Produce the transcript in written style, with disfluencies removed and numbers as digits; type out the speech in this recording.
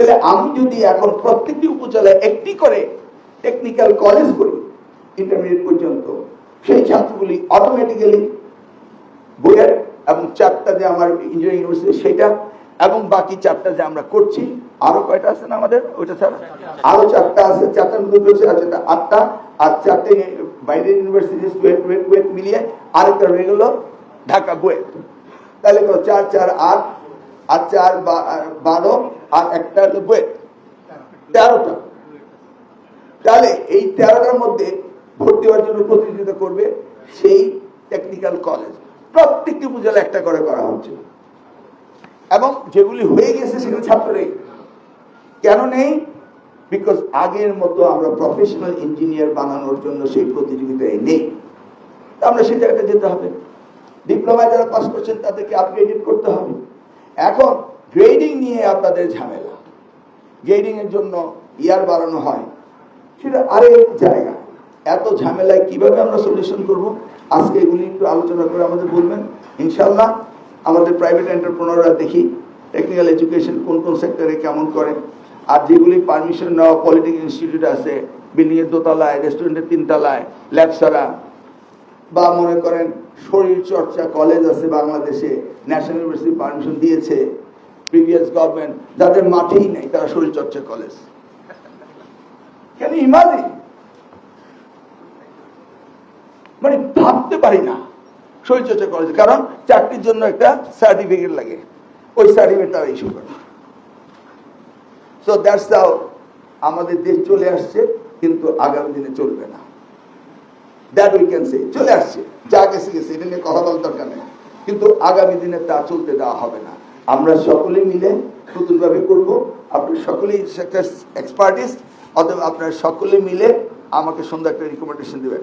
তাহলে আমি যদি এখন প্রত্যেকটি উপজেলায় একটি করে টেকনিক্যাল কলেজ করি ইন্টারমিডিয়েট পর্যন্ত, সেই ছাত্রগুলি অটোমেটিক্যালি বইয়ের এবং 4টা যে আমার ইঞ্জিনিয়ারিং ইউনিভার্সিটি সেটা এবং বাকি 4টা যে আমরা করছি, আরো কয়টা আছে না আমাদের ওইটা ছাড়া আরো 4টা আছে, 4টার মধ্যে আছে 8টা, আর 4টে বাইরের ইউনিভার্সিটি ওয়েট মিলিয়ে আরেকটা রয়ে গেল ঢাকা বুয়েট। তাহলে 4 4 8 আর 4 12 আর একটা হলো বুয়েট, 13টা। তাহলে এই 13টার মধ্যে ভর্তি হওয়ার জন্য প্রতিযোগিতা করবে সেই টেকনিক্যাল কলেজ প্রত্যেকটি উপজেলা একটা করে করা হচ্ছে, এবং যেগুলি হয়ে গেছে সেগুলো ছাত্র নেই। কেন নেই? বিকজ আগের মতো আমরা প্রফেশনাল ইঞ্জিনিয়ার বানানোর জন্য সেই প্রতিযোগিতায় নেই। আমরা সেই জায়গাটা যেতে হবে। ডিপ্লোমায় যারা পাস করছেন তাদেরকে আপগ্রেডেড করতে হবে। এখন গ্রেডিং নিয়ে আপনাদের ঝামেলা, গ্রেডিং এর জন্য ইয়ার বাড়ানো হয়, সেটা আরেক জায়গা। এত ঝামেলায় কিভাবে আমরা সলিউশন করব, আজকে এগুলি একটু আলোচনা করে আমাদের বলবেন ইনশাল্লাহ। আমাদের প্রাইভেট এন্টারপ্রেনাররা দেখি টেকনিক্যাল এডুকেশন কোন কোন সেক্টরে কেমন করে, আর যেগুলি পারমিশন নেওয়া পলিটেকনিক ইনস্টিটিউট আছে বিল্ডিং এর দোতলায়, রেস্টুরেন্টের 3 তলায়, ল্যাব ছাড়া, বা মনে করেন শরীর চর্চা কলেজ আছে বাংলাদেশে, ন্যাশনাল ইউনিভার্সিটি পারমিশন দিয়েছে প্রিভিয়াস গভর্নমেন্ট, যাদের মাঠেই নেই তারা শরীর চর্চা কলেজ। কেন ইমাজিন, মানে ভাবতে পারি না শরীরচর্চা কলেজ, কারণ চাকরির জন্য একটা সার্টিফিকেট লাগে, ওই সার্টিফিকেট তারা ইস্যু করে। সো দ্যাটস হাউ আমাদের দেশ চলে আসছে, কিন্তু আগামী দিনে চলবে না। দ্যাট উই ক্যান সে, চলে আসছে, যা গেছে গেছে, এটা নিয়ে কথা বলার দরকার নেই, কিন্তু আগামী দিনে তা চলতে দেওয়া হবে না। আমরা সকলে মিলে নতুনভাবে করব। আপনার সকলেই একটা এক্সপার্টিস্ট, অথবা আপনারা সকলে মিলে আমাকে সুন্দর একটা রিকমেন্ডেশন দেবেন।